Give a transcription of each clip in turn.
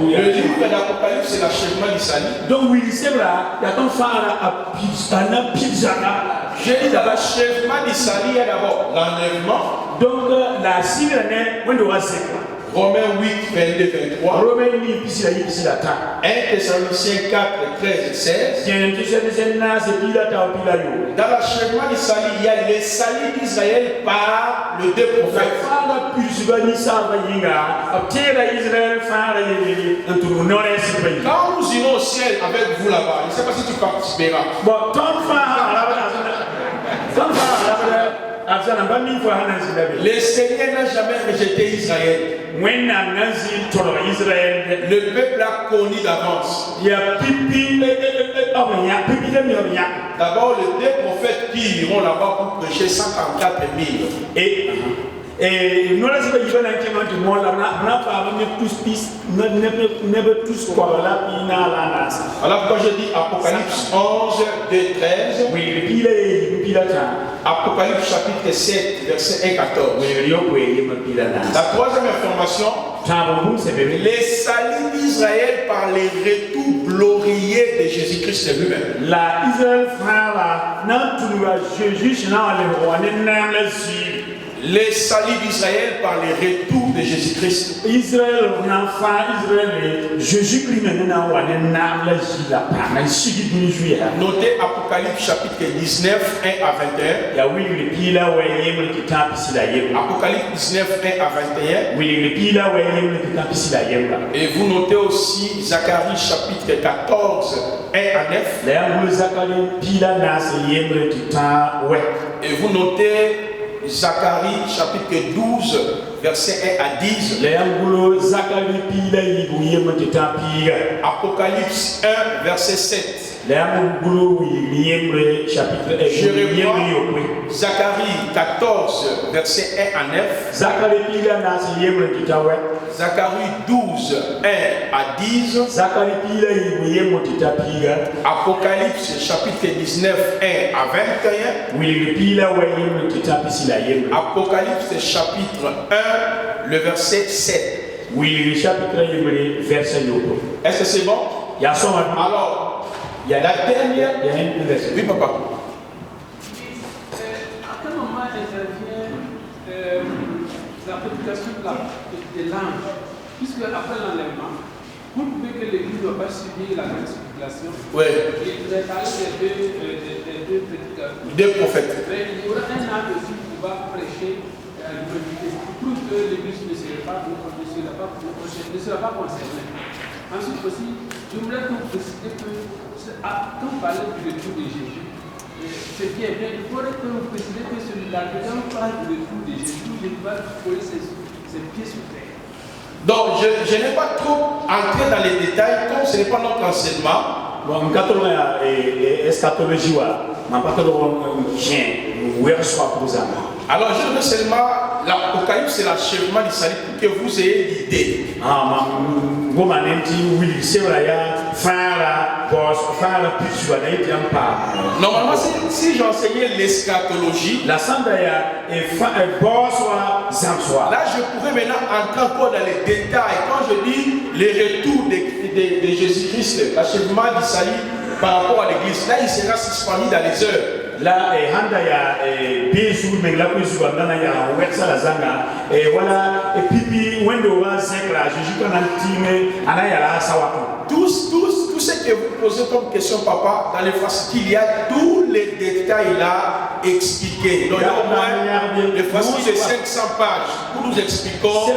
Le livre d'Apocalypse, c'est l'achèvement d'Isalie. Donc, oui, c'est vrai, il y a ton phare à Pizana. J'ai dit dans l'achèvement d'Isalie, il y a d'abord l'enlèvement. Donc, la Syrie, on doit se Romains 8, 22, 23. 1 Thessaloniciens 4, 13 et 16. Dans l'achèvement d'Isalie, il y a les salis d'Israël par les deux prophètes. Quand nous irons au ciel avec vous là-bas, je ne sais pas si tu participeras. Le Seigneur n'a jamais rejeté Israël. Le peuple a connu d'avance. D'abord, les deux prophètes qui iront là-bas pour prêcher 144 000. Et nous avons dit que nous alors quand je dis Apocalypse 11, 2, 13, Apocalypse chapitre 7, verset 1, 14. La troisième information, les salis d'Israël par les retours glorieux de Jésus-Christ lui-même. La Israël frère Jésus les salis d'Israël par les retours de Jésus-Christ. Israël, Jésus-Christ, notez Apocalypse chapitre 19, 1 à 21. Apocalypse 19, 1 à 21. Et vous notez aussi Zacharie chapitre 14, 1 à 9. Et vous notez Zacharie chapitre 12, verset 1 à 10. Apocalypse 1, verset 7. Zacharie 14, verset 1 à 9. Zacharie 12, 1 à 10. Apocalypse chapitre 19, 1 à 21. Apocalypse chapitre 1, le verset 7. Est-ce que c'est bon? Alors, il y a la dernière. Oui, papa. À quel moment intervient la prédication des langues? Puisque après l'enlèvement, vous pouvez que l'Église ne doit pas subir la grande circulation. Oui. Et vous avez parlé des deux prédicateurs. Deux prophètes. Mais il y aura un an aussi qui va prêcher l'humanité. Pour prouver que l'Église ne sera pas concernée. Ensuite aussi, je voulais que vous précisez que quand vous parlez du retour de Jésus, c'est bien, mais il faudrait que vous précisez que celui-là, quand on parle du retour de Jésus, il va coller ses pieds sur terre. Donc, je n'ai pas trop entré dans les détails, comme ce n'est pas notre enseignement. Alors, je veux seulement l'Apocalypse, c'est l'achèvement d'Isalie pour que vous ayez l'idée. Normalement, si j'enseignais l'eschatologie, là je pourrais maintenant entrer encore dans les détails. Quand je dis les retours de Jésus-Christ, l'achèvement d'Isalie par rapport à l'église, là il sera suspendu dans les heures. Là, handa ya bezu mais la kuzu bandana ya wetsa la zanga voilà et puis wendo wa zekla Jésus kana time ana ya la sawato. Tout ce que vous posez comme question, papa, dans les phrases qu'il y a tous les détails là expliqués. Donc, au moins, les phrases de 500 pages où nous expliquons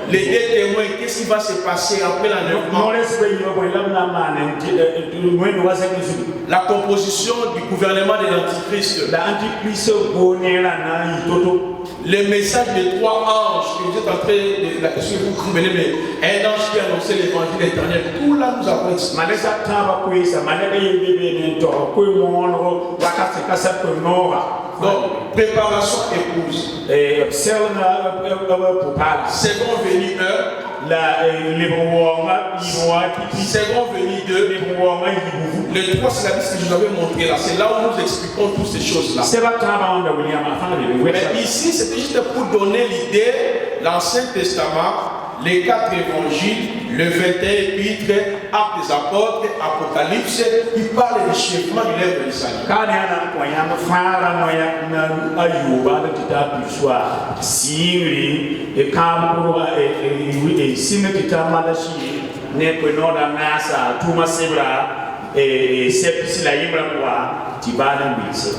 les deux témoins, qu'est-ce qui va se passer après l'enlèvement, la composition du gouvernement de l'Antichrist, le message des trois anges que vous êtes en train de vous mais un ange qui annonçait l'évangile éternel. Tout là nous avons expliqué. Donc, préparation épouse. Second venu 1. Second venu 2. Le 3, c'est la liste que je vous avais montré là. C'est là où nous expliquons toutes ces choses là. Mais ici, c'était juste pour donner l'idée l'Ancien Testament, les 4 évangiles, le 21 épîtres, Actes des Apôtres, Apocalypse, qui parlent du chèvement de l'œuvre de salut.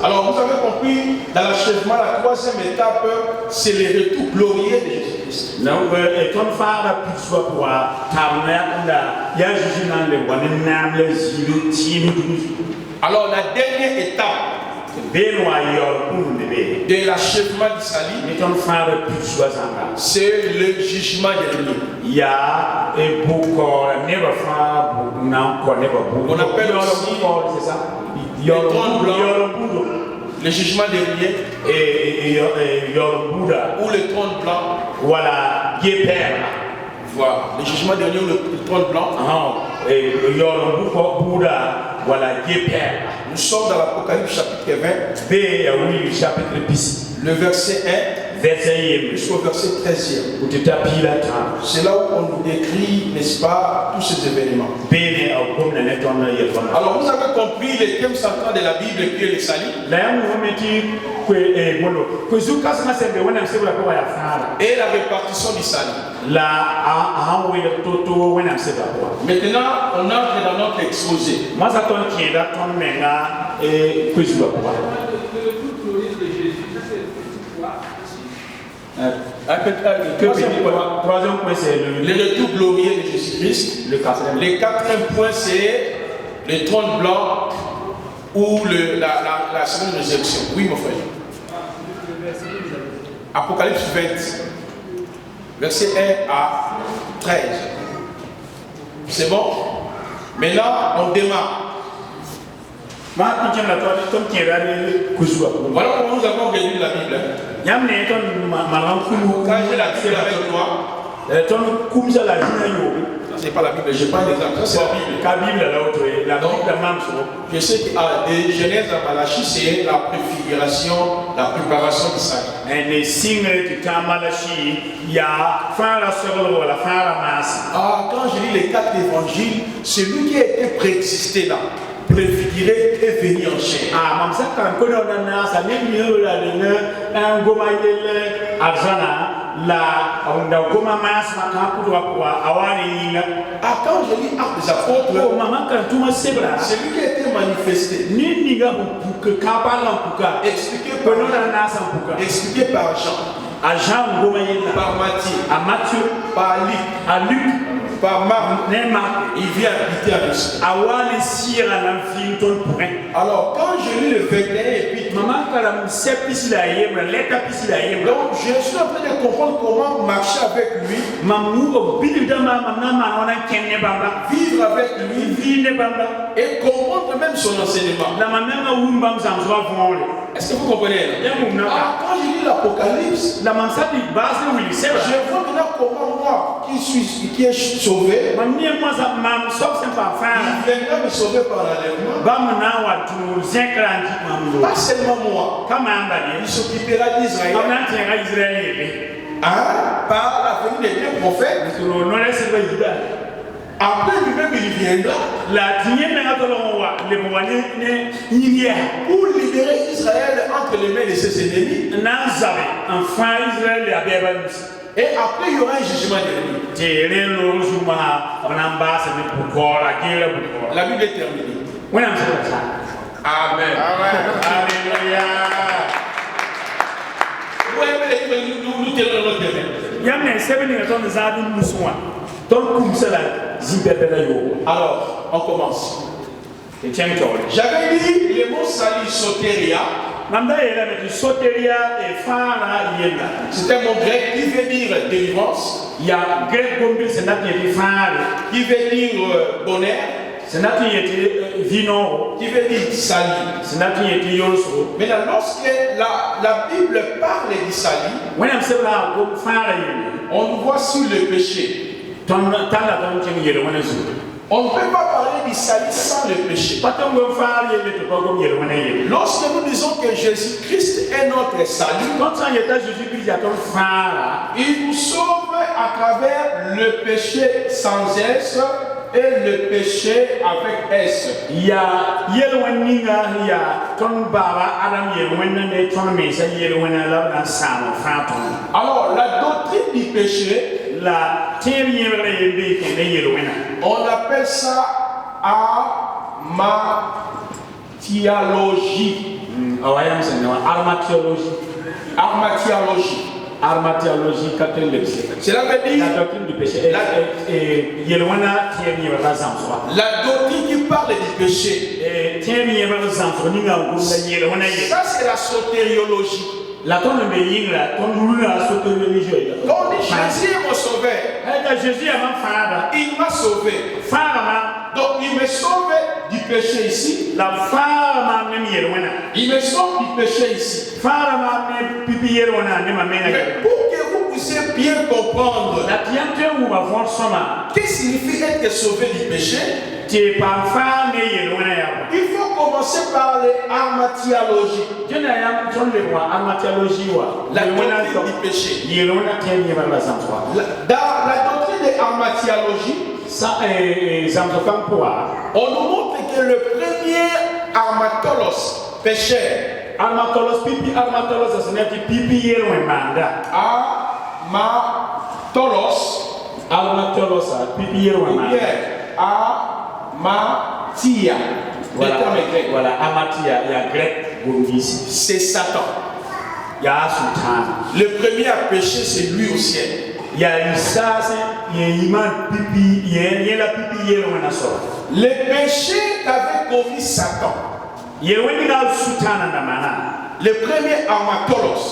Alors vous avez compris, dans l'achèvement, la 3e étape, c'est le retour glorieux de Jésus-Christ. Alors la dernière étape de l'achèvement du salut, c'est le jugement dernier. On appelle aussi le trône blanc, le jugement dernier, ou le trône blanc. Voilà, le jugement dernier ou le trône blanc. Nous sommes dans l'Apocalypse chapitre 20, le verset 1 jusqu'au verset 13e. C'est là où on nous décrit, n'est-ce pas, tous ces événements. Alors vous avez compris le thème central de la Bible qui est le salut. Et la répartition du salut. Maintenant, on entre dans notre exposé. Troisième point, c'est le retour glorieux de Jésus-Christ. Le 4e point, c'est le trône blanc ou la seconde résurrection. Oui, mon frère. Apocalypse 20, verset 1 à 13. C'est bon? Maintenant, on démarre. Voilà comment nous avons réduit la Bible. Quand j'ai la Bible avec toi, c'est pas la Bible, je prends l'exemple, c'est la Bible. Je sais que de Genèse à Malachie, c'est la préfiguration, la préparation du salut. Quand je lis les 4 évangiles, celui qui a été préexisté là, préfiguré et venu en chair. Quand je lis Actes des Apôtres, celui qui a été manifesté, expliqué par Jean, par Matthieu, par Luc, par Marc, il vient habiter avec nous. Alors, quand je lis le 21 épître, donc je suis en train de comprendre comment marcher avec lui, vivre avec lui, et comprendre même son enseignement. Est-ce que vous comprenez? Quand je lis l'Apocalypse, je vois maintenant comment moi, qui est sauvé, il viendra me sauver par l'enlèvement. Pas seulement moi, il s'occupera d'Israël. Par la venue des deux prophètes. Après lui-même, il viendra pour libérer Israël entre les mains de ses ennemis. Et après, il y aura un jugement dernier. La Bible est terminée. Amen. Alléluia. Nous tenons notre demain. Alors, on commence. J'avais dit le mot salut soteria. C'est un mot grec qui veut dire délivrance, qui veut dire bonheur, qui veut dire salut. Maintenant, lorsque la Bible parle du salut, on voit sur le péché. On ne peut pas parler du il s'agit sans le péché. Lorsque nous disons que Jésus-Christ est notre salut, il nous sauve à travers le péché sans S et le péché avec S. Alors, la doctrine du péché, on appelle ça armatiologie. Armatiologie catholique. Cela veut dire la doctrine du péché. La doctrine qui parle du péché. Ça c'est la sotériologie. La tonne de la sotériologie. Donc Jésus est mon sauveur. Jésus est mon frère. Il m'a sauvé. Donc il me sauve du péché ici. La femme il me sauve du péché ici. Mais pour que vous puissiez bien comprendre qu'est-ce que signifie être sauvé du péché, il faut commencer par l'armatiologie. La doctrine du péché. Dans la doctrine de l'armatiologie, on nous montre que le premier armatolos, pécheur, armatolos, Amatia. Voilà, Amatia, il y a grec, c'est Satan. Le premier à pécher, c'est lui au ciel. Il y a une sase, il y a une pipi, il y a la pipi, le péché qu'avait commis Satan. Le premier armatolos,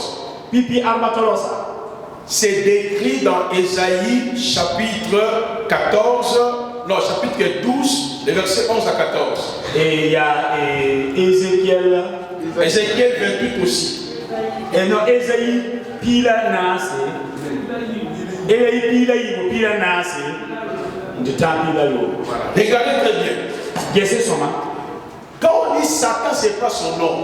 pipi armatolos, c'est décrit dans Ésaïe chapitre 14, non, chapitre 12, les versets 11 à 14. Et il y a Ézéchiel 28 aussi. Et non, Ésaïe, pila nase. Ésaïe, pila nase. De temps pila yo. Regardez très bien. Quand on dit Satan, ce n'est pas son nom.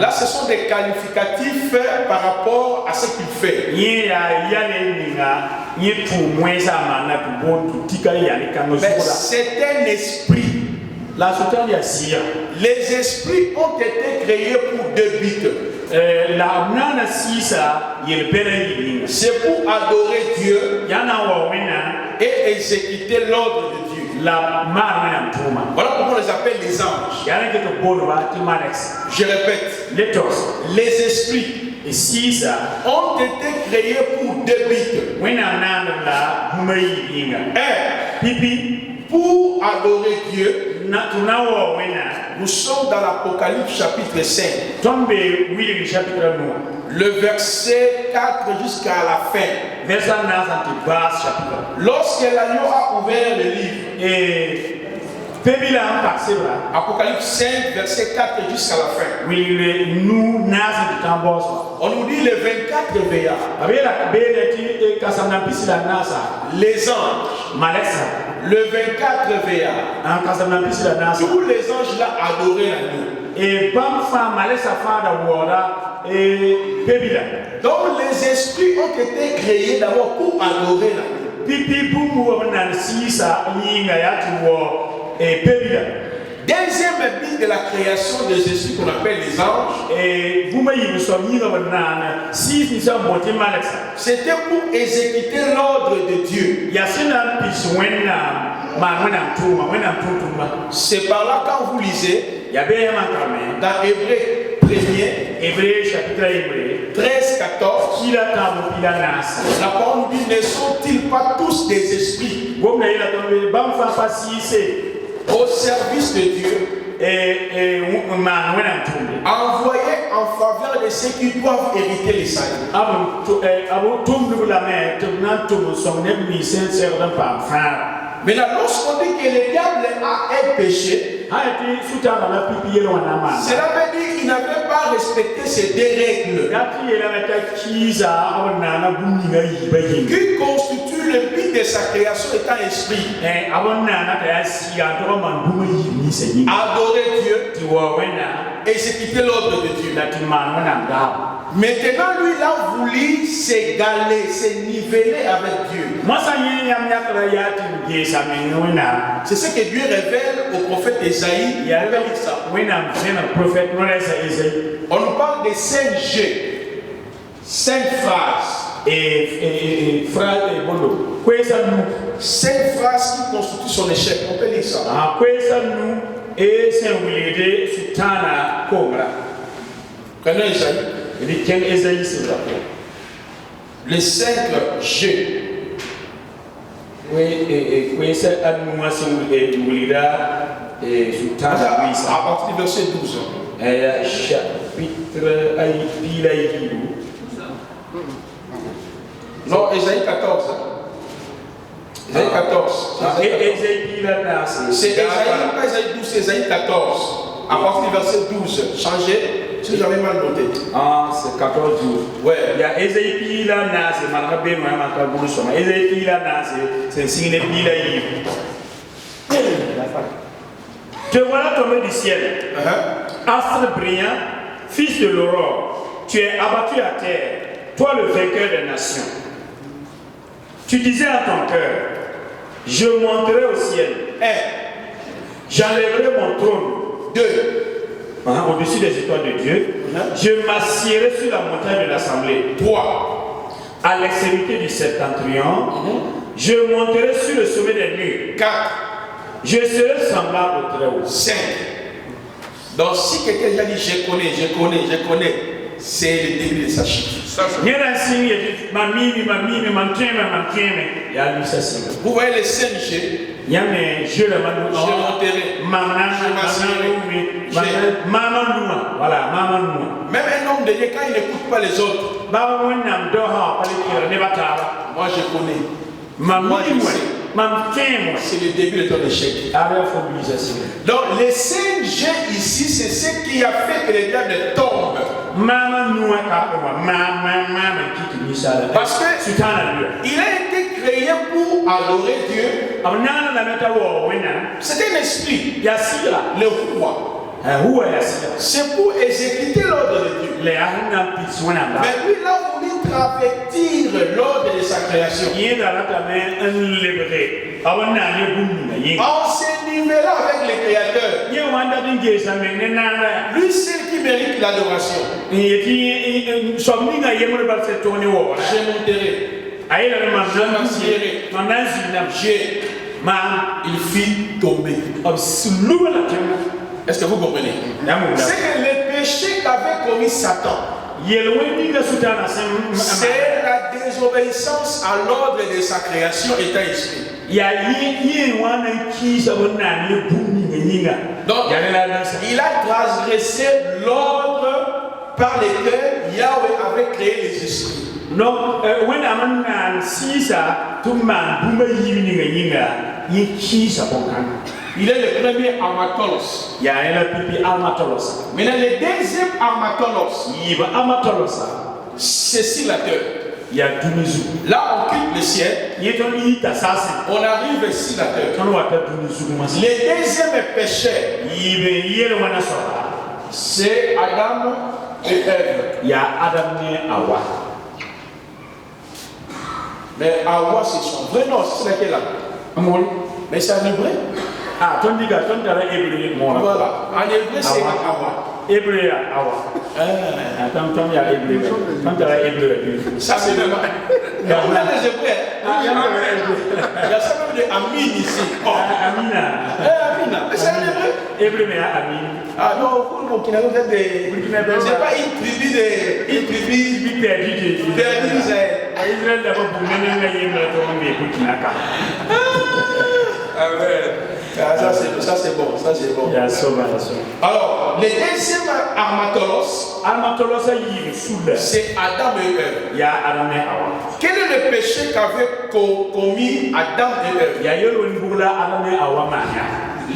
Là, ce sont des qualificatifs par rapport à ce qu'il fait. Mais c'est un esprit. Les esprits ont été créés pour deux buts. C'est pour adorer Dieu et exécuter l'ordre de Dieu. Voilà pourquoi on les appelle les anges. Je répète, les esprits ont été créés pour deux buts. Pour adorer Dieu. Nous sommes dans l'Apocalypse chapitre 5. Le verset 4 jusqu'à la fin. Lorsque l'agneau a ouvert le livre, Apocalypse 5, verset 4 jusqu'à la fin. On nous dit les 24 veillards. Les anges. Le 24 veillards. Tous les anges là adoraient l'agneau. Donc les esprits ont été créés d'abord pour adorer l'agneau. Deuxième but de la création des esprits qu'on appelle les anges, c'était pour exécuter l'ordre de Dieu. C'est par là quand vous lisez dans Hébreux 1er, chapitre 13, 14, la parole nous dit, ne sont-ils pas tous des esprits au service de Dieu, envoyés en faveur de ceux qui doivent hériter les saints. Maintenant, lorsqu'on dit que le diable a péché, cela veut dire qu'il n'avait pas respecté ces deux règles qui constituent le but de sa création est un esprit. Adorer Dieu et exécuter l'ordre de Dieu. Maintenant, lui, il a voulu s'égaler, se niveler avec Dieu. C'est ce que Dieu révèle au prophète Ésaïe. On nous parle des 5 G, 5 phrases. Et phrase cinq phrases qui constituent son échec. On peut lire ça. Prenons Isaïe. Les 5 G. À partir du verset 12. Non, Ésaïe 14. Ésaïe 14. C'est Ésaïe, pas Ésaïe 12, c'est Ésaïe 14. À partir du verset 12. Changez, si j'avais mal noté. Ah, c'est 14 jours. Ouais. Il y a Ésaïe là, c'est Malabé, Ésaïe là, c'est signé là. Te voilà tombé du ciel. Astre brillant, fils de l'aurore, tu es abattu à terre, toi le vainqueur des nations. Tu disais à ton cœur, je monterai au ciel. J'enlèverai mon trône. 2. Au-dessus des étoiles de Dieu. Je m'assierai sur la montagne de l'assemblée. 3. À l'extrémité du septentrion. Je monterai sur le sommet des nues. 4. Je serai semblable au Très-Haut. 5. Donc si quelqu'un a dit je connais, c'est le début de sa chute. Vous voyez les 5 G. Je Même un homme de Dieu, quand il n'écoute pas les autres, moi je connais. Moi je sais. C'est le début de ton échec. Donc les 5 G ici, c'est ce qui a fait que les diables tombent. Parce que il a été créé pour adorer Dieu. C'est un esprit. Le roi. C'est pour exécuter l'ordre de Dieu. Mais lui, il a voulu travestir l'ordre de sa création. En se nivelant avec le Créateur. Lui, c'est qui mérite l'adoration. Je monterai. Il fit tomber. Est-ce que vous comprenez? C'est que le péché qu'avait commis Satan, c'est la désobéissance à l'ordre de sa création étant esprit. Donc, il a transgressé l'ordre par lequel Yahweh avait créé les esprits. Donc, il est le premier armatolos. Maintenant, le deuxième armatolos, c'est sur la terre. Là, on quitte le ciel. On arrive sur la terre. Le deuxième péché, c'est Adam et Ève. Mais Hawa, c'est son vrai nom, c'est laquelle là? Mais c'est en hébreu. Ah, ton diga, ton tara hébreu. Voilà. En hébreu, c'est Hawa. Hébreu, Hawa. Ton ya hébreu. Ton tara hébreu. Ça, c'est le nom. Il y a des hébreux. Il y a ça même de Amin ici. Amina. Amina. Mais c'est un hébreu. Hébreu, mais Amin. Ah non, pour le Burkina, vous êtes des. C'est pas une tribu de. Une tribu perdue d'Israël. Israël d'abord pour mener les Burkina. Ça c'est bon. Alors, le deuxième armatolos, c'est Adam et Ève. Quel est le péché qu'avait commis Adam et Ève?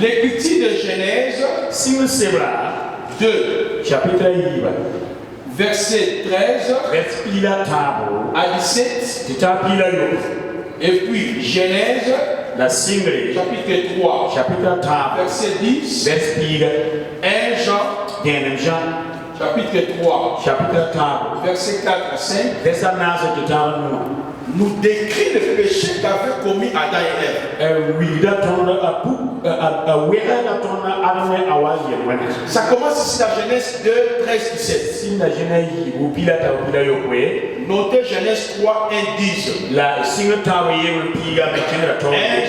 L'Écriture de Genèse 2, chapitre verset 13 à 17. Et puis Genèse, la single, chapitre 3, chapitre 3, verset 10, 1 Jean, chapitre 3, verset 4 à 5, nous décrit le péché qu'avait commis Adam et Ève. Ça commence ici dans Genèse 2, 13, 17. Notez Genèse 3, 1, 10. 1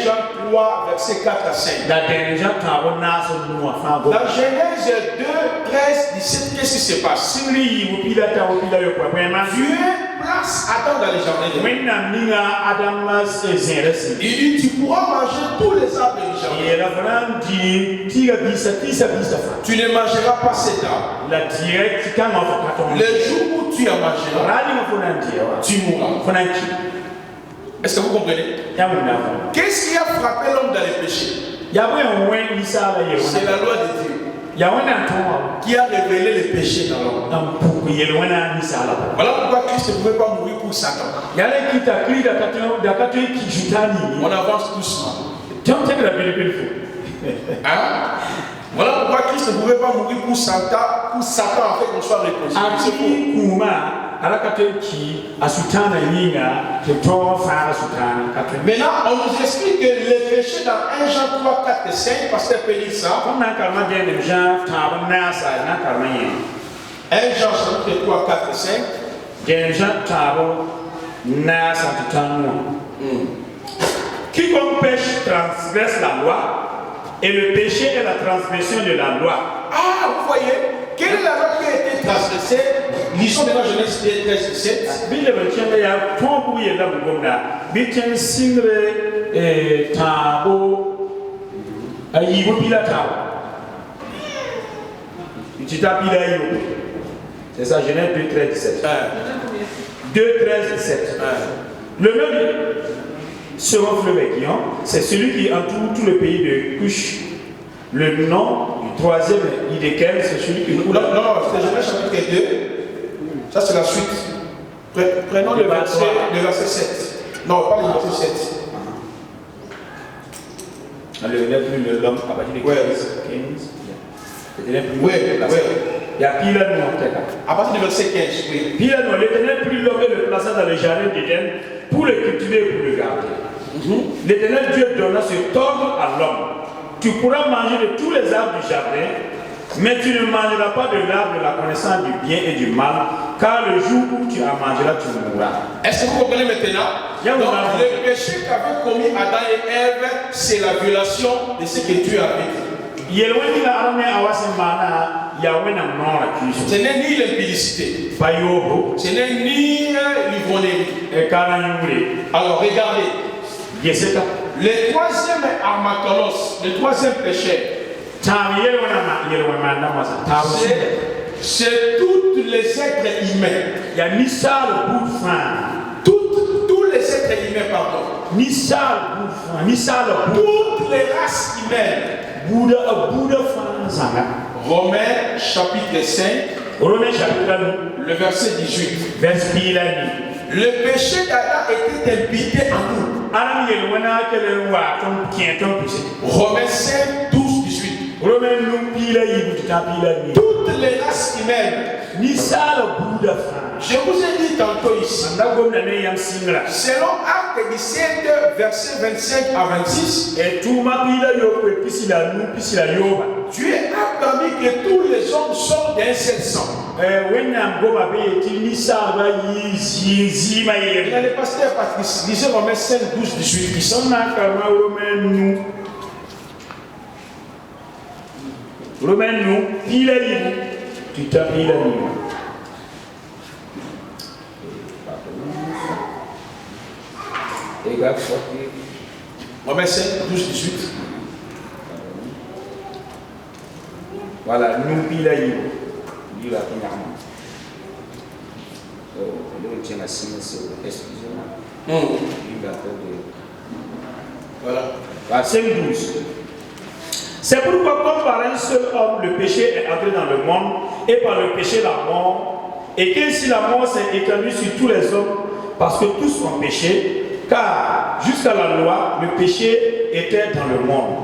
Jean 3, verset 4 à 5. Dans Genèse 2, 13, 17, qu'est-ce qui se passe? Dieu place Adam dans les jardins. Il dit, tu pourras manger tous les arbres du jardin. Tu ne mangeras pas cet arbre. Le jour où tu en mangeras, tu mourras. Est-ce que vous comprenez? Qu'est-ce qui a frappé l'homme dans les péchés? C'est la loi de Dieu qui a révélé les péchés dans l'homme. Voilà pourquoi Christ ne pouvait pas mourir pour Satan. On avance doucement. Hein? Voilà pourquoi Christ ne pouvait pas mourir pour Satan en fait qu'on soit réconcilié. Maintenant, on nous explique que les péchés dans 1 Jean 3, 4 et 5, Pasteur peut lire ça. 1 Jean chapitre 3, 4 et 5. Quiconque pêche transgresse la loi, et le péché est la transgression de la loi. Ah, vous voyez, quelle est la loi qui a été transgressée? Lisons maintenant Genèse 13, 17. C'est ça, Genèse 2, 13, 17. 2, 13, 17. Le même second fleuve Guillaume, c'est celui qui entoure tout le pays de Cush. Le nom du troisième idéquel, c'est celui qui... Non, c'est Genèse chapitre 2. Ça, c'est la suite. Prenons le verset 7. Non, pas le verset 7. L'homme à partir de 15. Oui. Il y a pile à nous. À partir du verset 15, oui. Pile à nous, l'Éternel prit l'homme et le plaça dans le jardin d'Éden pour le cultiver et pour le garder. L'Éternel Dieu donna ce ordre à l'homme. Tu pourras manger de tous les arbres du jardin, mais tu ne mangeras pas de l'arbre de la connaissance du bien et du mal, car le jour où tu en mangeras, tu mourras. Est-ce que vous comprenez maintenant? Donc, le péché qu'avaient commis Adam et Ève, c'est la violation de ce que Dieu a fait. Ce n'est ni l'impudicité, ce n'est ni l'ivrognerie. Alors regardez, le troisième armatolos, le troisième péché, c'est tous les êtres humains. Tous les êtres humains, pardon. Toutes les races humaines. Romains chapitre 5, le verset 18. Le péché d'Adam était imputé en nous. Romains 5, 12, 18. Toutes les races humaines. Je vous ai dit tantôt ici, selon Acte 17, verset 25 à 26, Dieu a permis que tous les hommes sortent d'un seul sang. Le pasteur Patrice, lisez Romains 5, 12, 18 qui sont Romains 5, 12, 18. Voilà, nous pilaï. Voilà. 5, 12. C'est pourquoi, comme par un seul homme, le péché est entré dans le monde, et par le péché la mort, et qu'ainsi la mort s'est étendue sur tous les hommes, parce que tous ont péché, Car jusqu'à la loi, le péché était dans le monde.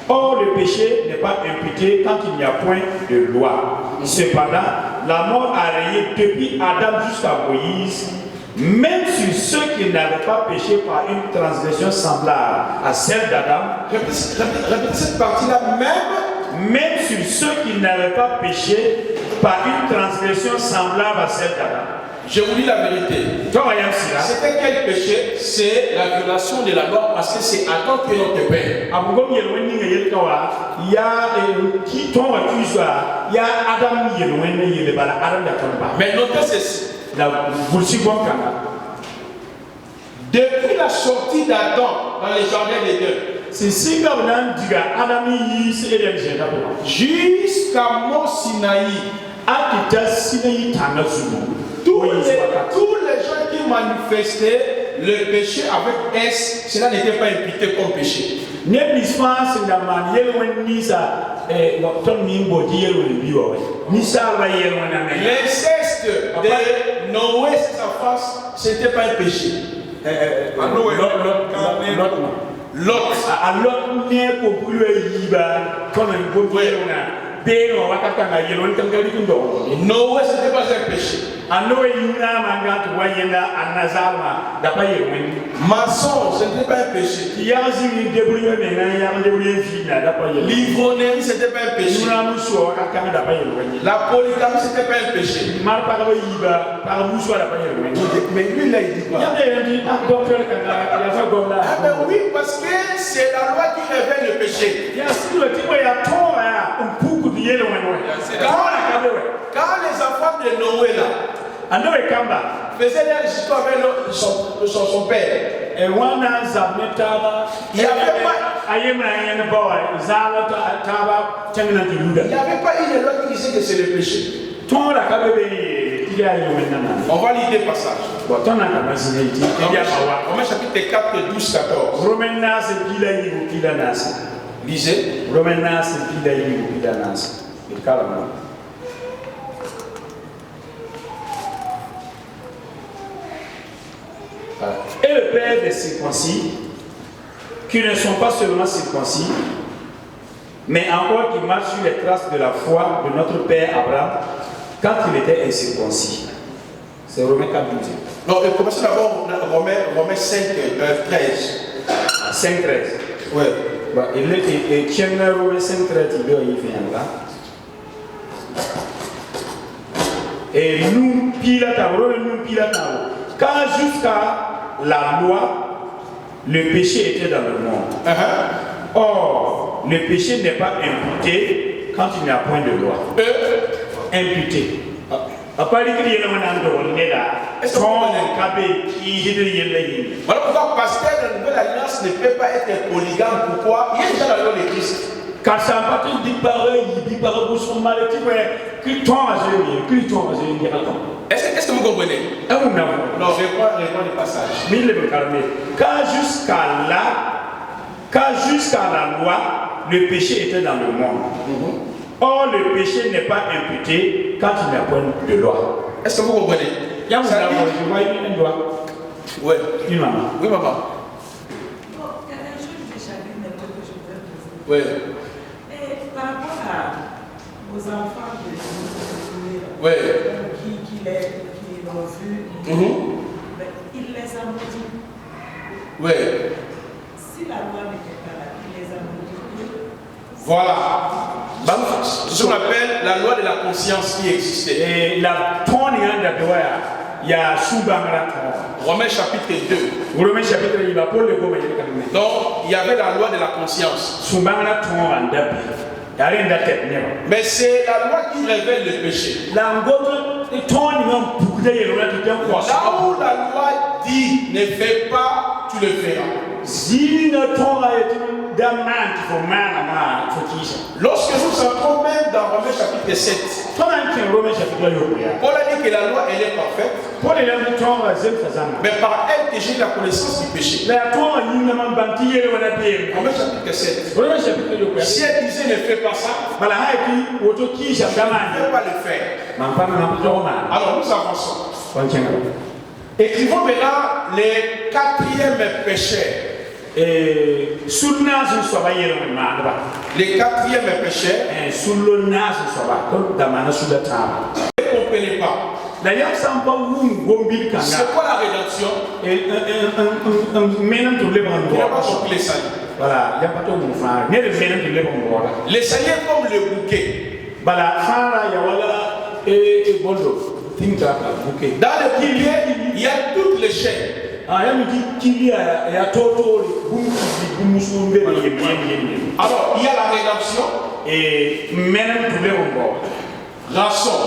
Or, le péché n'est pas imputé quand il n'y a point de loi. Cependant, la mort a régné depuis Adam jusqu'à Moïse, même sur ceux qui n'avaient pas péché par une transgression semblable à celle d'Adam. Répétez cette partie-là, même sur ceux qui n'avaient pas péché par une transgression semblable à celle d'Adam. Je vous dis la vérité. C'était quel péché? C'est la violation de la loi parce que c'est Adam qui est notre père. Mais notez ceci. Depuis la sortie d'Adam dans les jardins d'Éden, jusqu'à Mont Sinaï, tous les gens qui manifestaient le péché avec S, cela n'était pas imputé comme péché. L'inceste de Noé et sa face, ce n'était pas un péché. Noé, ce n'était pas un péché. Mensonge, ce n'était pas un péché. L'ivrognerie, ce n'était pas un péché. La polygamie, ce n'était pas un péché. Mais lui, là, il dit quoi? Ah ben oui, parce que c'est la loi qui révèle le péché. Quand les enfants de Noé là faisaient leur histoire avec son père, il n'y avait pas une loi qui disait que c'est le péché. On va lire des passages. Romains chapitre 4, 12, 14. Lisez. Et le père des circoncis, qui ne sont pas seulement circoncis, mais encore qui marchent sur les traces de la foi de notre père Abraham quand il était incirconcis. C'est Romains 4, 12. Non, commencez d'abord Romains 5, 13. 5, 13. Oui. Il tient Romains 5, 13, il vient là. Et nous, car jusqu'à la loi, le péché était dans le monde. Or, le péché n'est pas imputé quand il n'y a point de loi. Imputé. Voilà pourquoi pasteur de la Nouvelle Alliance ne peut pas être polygame. Pourquoi? Il y a déjà la loi de Christ. Est-ce que vous comprenez? Non, réponds le passage. Car jusqu'à la loi, le péché était dans le monde. Or, le péché n'est pas imputé quand il n'y a point de loi. Est-ce que vous comprenez? Ça dit... une loi. Oui. Une maman. Oui, maman. Oui. Et par rapport aux enfants oui. qui l'ont vu, il les a maudits. Oui. Si la loi n'était pas là, il les a maudits. Voilà. Ce qu'on appelle la loi de la conscience qui existait. Et la il y a Romains chapitre 2. Romains chapitre 2. Donc, il y avait la loi de la conscience. Mais c'est la loi qui révèle le péché. Là où la loi dit ne fais pas, tu le feras. Lorsque nous entrons même dans Romains chapitre 7, Paul a dit que la loi elle est parfaite, mais par elle que j'ai la connaissance du péché. Romains chapitre 7. Si elle disait ne fais pas ça, je ne peux pas le faire. Alors nous avançons. Écrivons maintenant les 4e pécheur. Et sous nazi soit yélo manda. Le quatrième pécheur. Sous le nazi soit comme damana sous la table. Ne comprenez pas. D'ailleurs, c'est quoi la rédemption? Il n'a pas compris les saluts. Voilà, il n'y a pas de mouvement. Les saluts comme le bouquet. Dans le pilier, il y a toutes les chaînes. Alors, il y a la rédemption. Et même tous les rançon.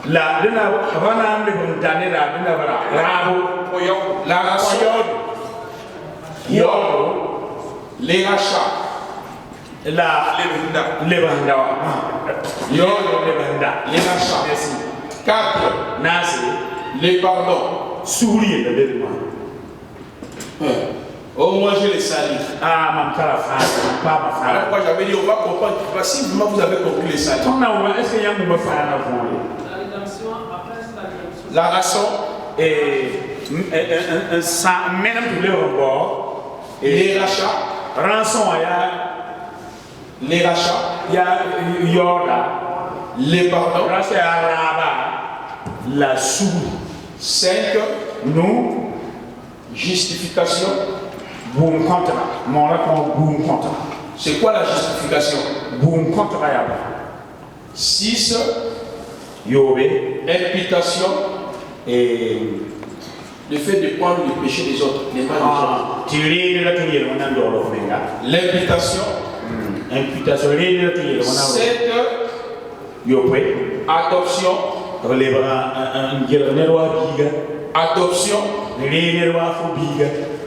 La rançon, les rachats, les rachats, 4, les pardons, oh, moi je les salue. Pourquoi j'avais dit on va comprendre. Si vous avez compris les saluts. La rançon et les rachats, les rachats, les pardons, la sous 5, nous justification. C'est quoi la justification? 6, imputation et le fait de prendre le péché des autres, les mains des autres. L'imputation. 7, adoption. Adoption.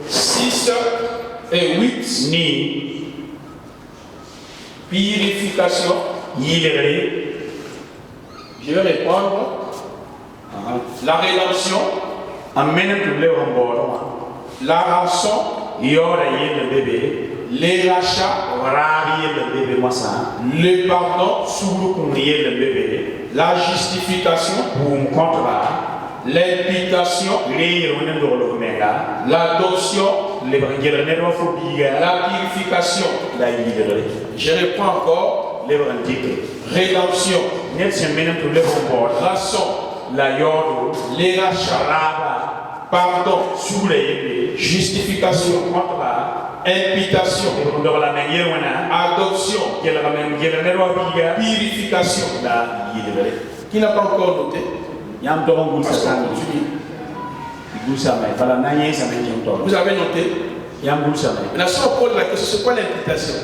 6 et 8, purification. Je vais répondre. La rédemption. La rançon. Les rachats. Le pardon. La justification. L'imputation. L'adoption. La purification. Je reprends encore. Rédemption. Rançon. Les rachats. Pardon. Justification. Imputation. Adoption. Purification. Qui n'a pas encore noté? Vous avez noté? La seule pose la question, c'est quoi l'imputation?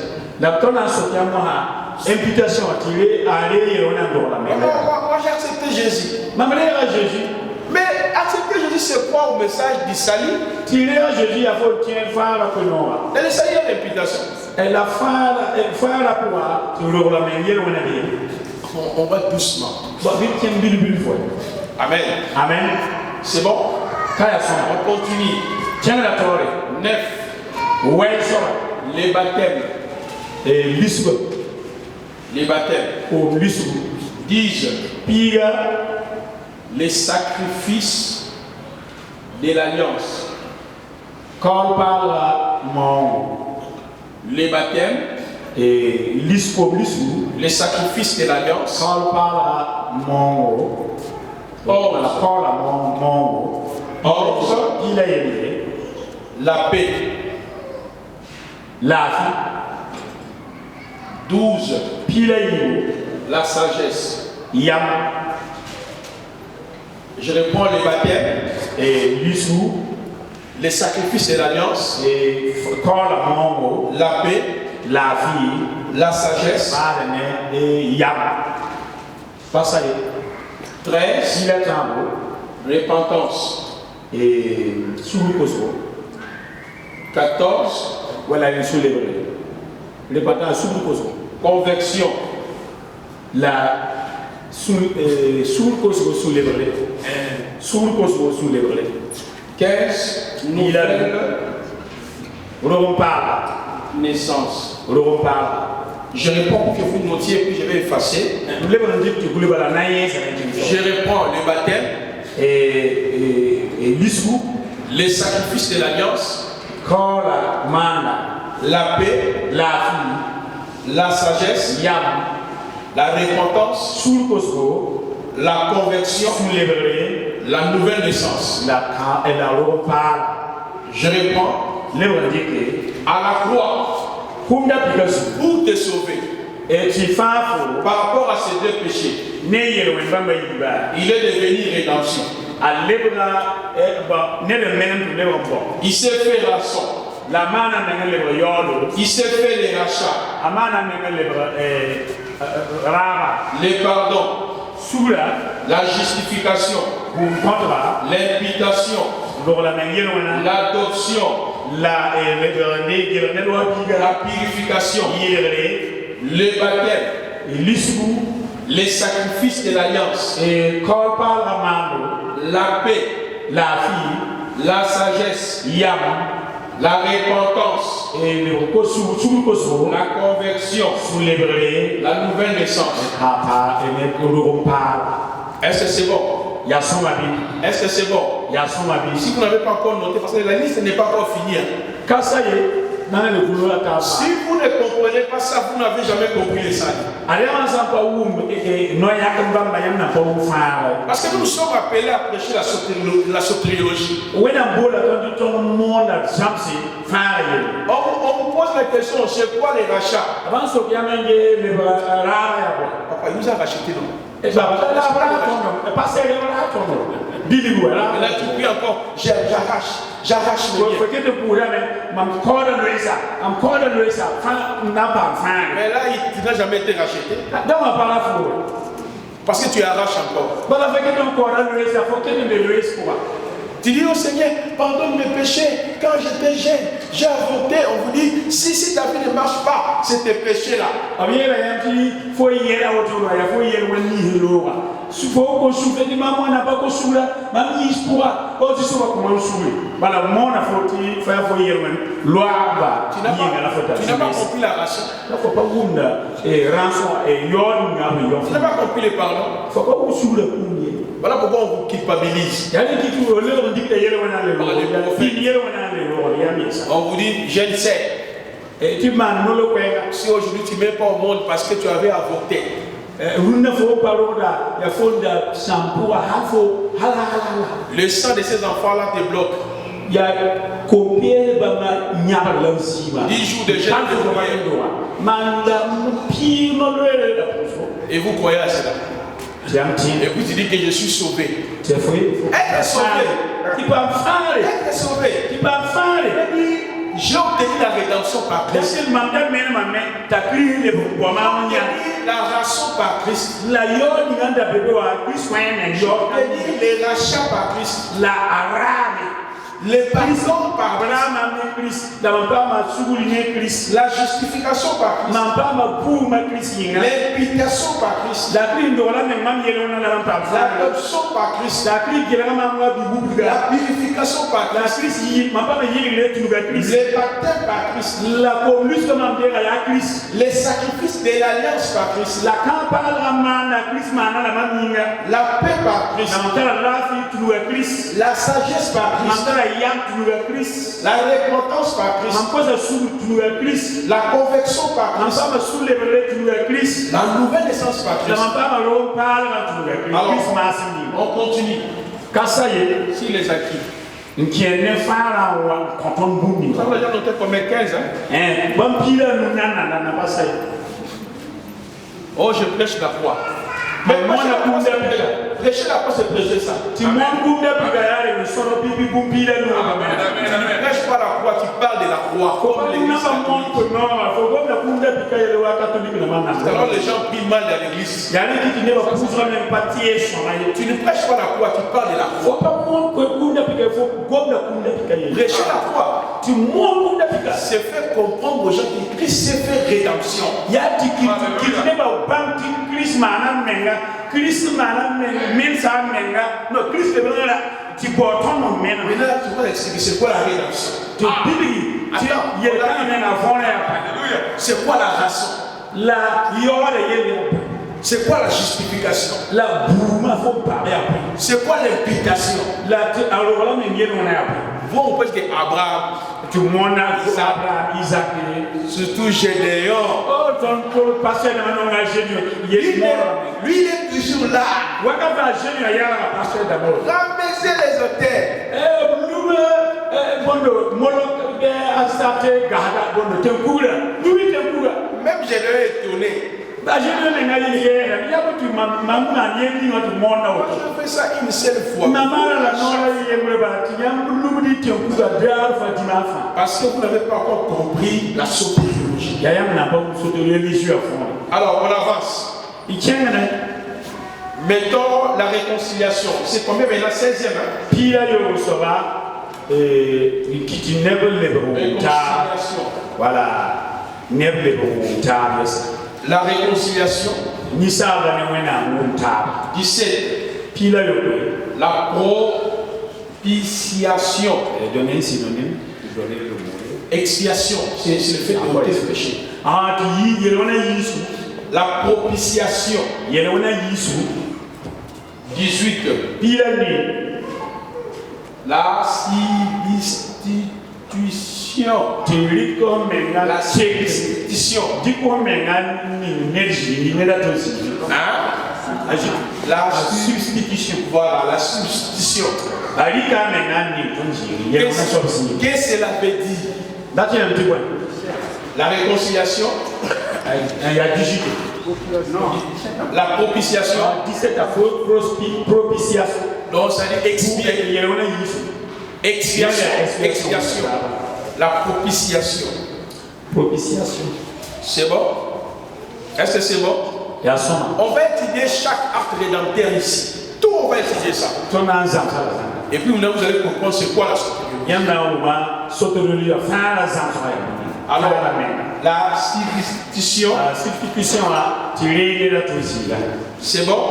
Imputation, moi j'ai accepté Jésus. Mais accepter Jésus, c'est quoi au message du salut? Et le salut est l'imputation. On va doucement. Amen. Amen. C'est bon? On continue. 9. Les baptêmes. Les baptêmes. 10. Les sacrifices de l'alliance. Les baptêmes. Les sacrifices de l'alliance. 11. La paix. 12. La sagesse. Je réponds les baptêmes. Les sacrifices de l'alliance. La paix. La sagesse. 13. Repentance. 14. Conversion. 15. Nouvelle naissance. Je réponds pour que vous notiez, puis je vais effacer. Je réponds le baptême. Les sacrifices de l'alliance. Kola mana. La paix, La fille. la sagesse, Yam. la repentance, Sulkosko. la conversion, Soulèverait. la nouvelle naissance. Et la reparle. Je réponds à la croix pour te sauver. Et tu fais par rapport à ces deux péchés, il est devenu rédemption. Il s'est fait rançon. Il s'est fait les rachats, les pardons, la justification, l'imputation, l'adoption, la purification, le baptême, les sacrifices de l'alliance, la paix, la fille, la sagesse, la repentance, la conversion, la nouvelle naissance. Est-ce que c'est bon? Est-ce que c'est bon? Si vous n'avez pas encore noté, parce que la liste n'est pas encore finie. Si vous ne comprenez pas ça, vous n'avez jamais compris les saints. Parce que nous sommes appelés à prêcher la soteriologie. On vous pose la question, c'est quoi les rachats? Papa, il nous a racheté, non? Et là, tu pries encore, j'arrache le bien. Mais là, tu n'as jamais été racheté. Parce que tu arraches encore. Tu dis au Seigneur, pardonne mes péchés. Quand j'étais jeune, j'ai avorté. On vous dit, si ta vie ne marche pas, c'est tes péchés là. Tu n'as pas compris la ration. Tu n'as pas compris les pardons. Voilà pourquoi on vous culpabilise. On vous dit, je ne sais. Si aujourd'hui tu ne mets pas au monde parce que tu avais avorté. Le sang de ces enfants-là te bloque. 10 jours de jeûne. Et vous croyez à cela? Et puis tu dis que je suis sauvé. Être sauvé. Être sauvé. J'ai obtenu la rédemption par Christ. La rançon par Christ. J'ai obtenu les rachats par Christ. Les pardons par Christ. La justification par Christ. L'imputation par Christ. L'adoption par Christ. La purification par Christ. Les baptêmes par Christ. Les sacrifices de l'alliance par Christ. La paix par Christ. La sagesse par Christ. La repentance par Christ. La conversion par Christ. La nouvelle naissance par Christ. Alors, on continue. Si les acquis. Ça va déjà noter comme 15 Oh, je prêche la croix. Mais prêcher la croix, c'est prêcher ça. Tu ne prêches pas la croix, tu parles de la croix. Comme l'église catholique. Alors les gens prient mal dans l'église. Tu ne prêches pas la croix, tu parles de la croix. Prêcher la croix, c'est faire comprendre aux gens que Christ s'est fait rédemption. Maintenant, tu vas expliquer c'est quoi la rédemption. C'est quoi la raison? C'est quoi la justification? C'est quoi l'imputation? Vous, on pense qu'Abraham, tout le monde a Isaac, surtout Gédéon. Oh, ton pasteur maintenant a Gédéon. Lui, il est toujours là. Ramasser les hôtels. Même Gédéon est étonné. Moi, je fais ça une seule fois. Parce que vous n'avez pas encore compris la soteriologie. Alors, on avance. Mettons la réconciliation. C'est combien maintenant? 16e. Réconciliation. Voilà. La réconciliation. 17. La propitiation. Donner un synonyme. Expiation. C'est le fait de ôter le péché. La propitiation. 18. La substitution. La substitution. La substitution. Voilà, la substitution. Qu'est-ce que cela veut dire? La réconciliation. La propitiation. 17 propitiation. Donc ça dit expiation. La propitiation. C'est bon? Est-ce que c'est bon? On va étudier chaque acte rédempteur ici. Tout, on va étudier ça. Et puis vous allez comprendre c'est quoi la soteriologie. Alors, la substitution. C'est bon?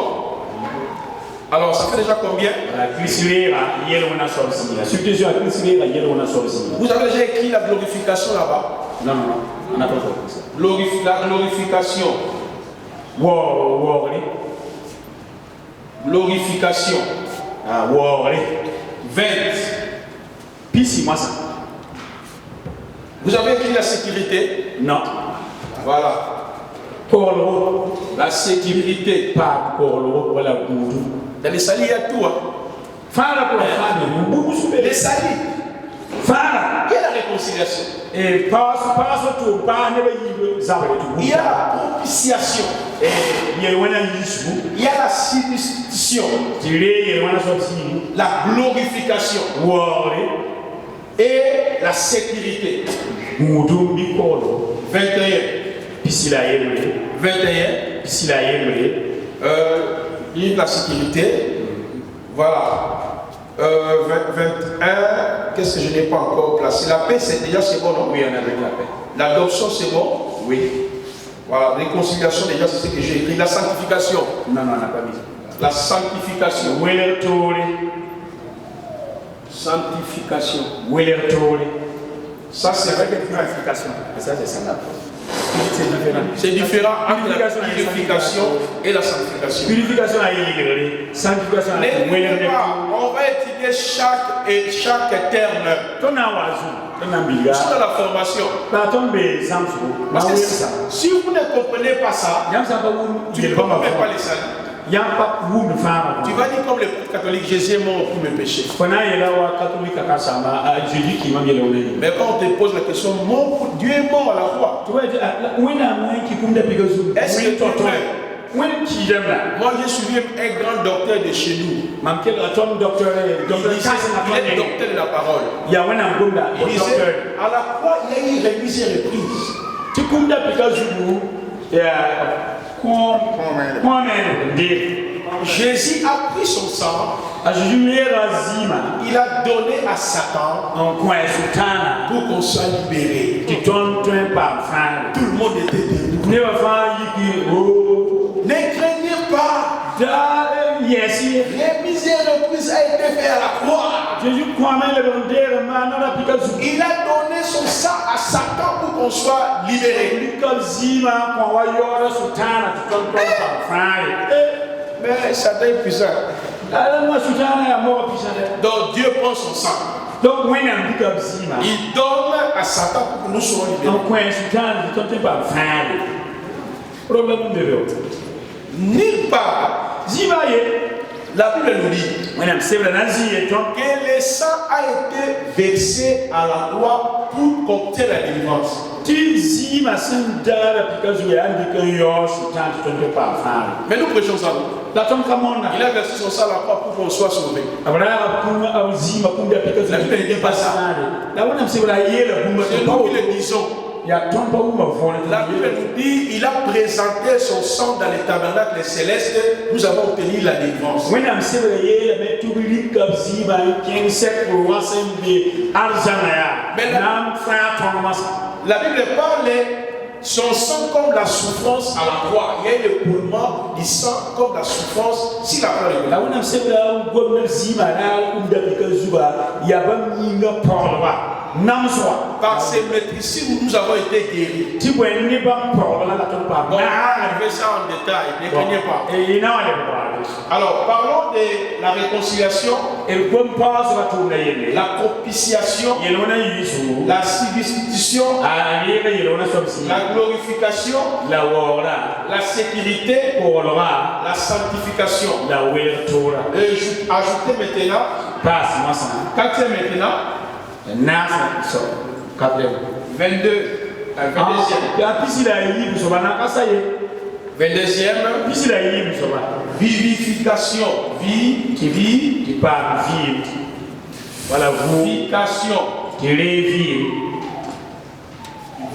Alors, ça fait déjà combien? Vous avez déjà écrit la glorification là-bas? Non, on n'a pas fait ça. La glorification. Glorification. 20. Vous avez écrit la sécurité? Non. Voilà. La sécurité. Dans les salis, il y a tout. Les salis. Il y a la réconciliation. Il y a la propitiation. Il y a la substitution. La glorification. Et la sécurité. 21. 21. Il y a la sécurité. Voilà. 21. Qu'est-ce que je n'ai pas encore placé? La paix, c'est déjà c'est bon, non? Oui, on a déjà la paix. L'adoption, c'est bon? Oui. Voilà, réconciliation, déjà, c'est ce que j'ai écrit. La sanctification. Non, on n'a pas mis. La sanctification. Sanctification. Ça, c'est vrai que purification. Ça, c'est ça. c'est différent entre la purification et la sanctification. Purification sanctification. On va étudier chaque terme. Sur la formation. Parce que si vous ne comprenez pas ça, tu ne comprends même pas les saluts. Tu vas dire comme les catholiques, Jésus est mort pour mes péchés. Mais quand on te pose la question, Dieu est mort à la croix. Est-ce que tu es? Moi, j'ai suivi un grand docteur de chez nous. Il est docteur de la parole. Il disait, à la croix, il y a eu remise et reprise. Jésus a pris son sang. Il a donné à Satan pour qu'on soit libéré. Tout le monde était debout. Ne craignez pas. Remise et reprise a été faite à la croix. Il a donné son sang à Satan pour qu'on soit libéré. Mais Satan est puissant. Donc Dieu prend son sang. Donc, when I'm big up Zima, il donne à Satan pour que nous soyons libérés. en coin, je ne pas faire. Problème de l'autre. Nulle part, Zima, la Bible nous dit que le sang a été versé à la croix pour porter la délivrance. Mais nous prêchons ça. Il a versé son sang à la croix pour qu'on soit sauvé. La Bible ne dit pas ça. C'est nous qui le disons. La Bible nous dit il a présenté son sang dans les tabernacles célestes. Nous avons obtenu la délivrance. La Bible parle son sang comme la souffrance à la croix. Il y a l'écoulement du sang comme la souffrance si la croix est par ces maîtrises, nous avons été guéris. On va arriver ça en détail, ne craignez pas. Alors, parlons de la réconciliation, la propitiation, la substitution, la glorification, la sécurité, la sanctification. Et ajoutez maintenant, quatrième maintenant, 22e. 22e. Vivification. Vie. Par vivre. Voilà, Vivification.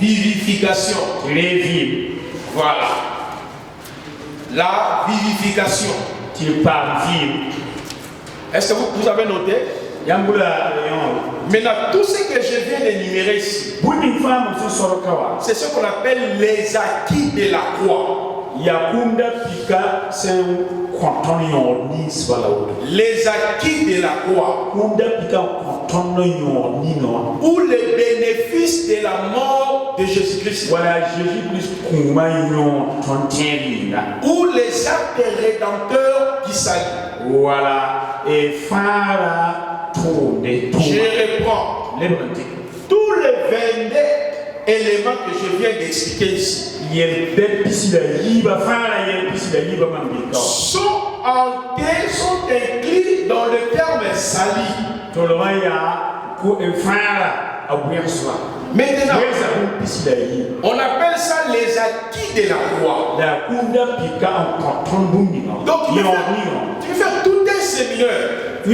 Vivification. Voilà. La vivification. Par vivre. Est-ce que vous avez noté? Maintenant, tout ce que je viens d'énumérer ici, c'est ce qu'on appelle les acquis de la croix. Les acquis de la croix, ou les bénéfices de la mort de Jésus-Christ, ou les actes rédempteurs qui s'allient. Voilà, et je reprends tous les 22 éléments que je viens d'expliquer ici. Sont inclus dans le terme sali. Maintenant, on appelle ça les acquis de la croix. Donc, tu fais tout un séminaire. Tu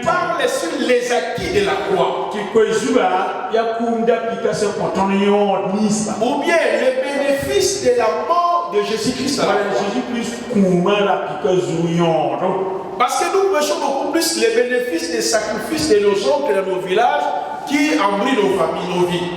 parles sur les acquis de la croix. Ou bien les bénéfices de la mort de Jésus-Christ à la croix. Parce que nous prêchons beaucoup plus les bénéfices des sacrifices de nos oncles dans nos villages qui embrouillent nos familles, nos vies.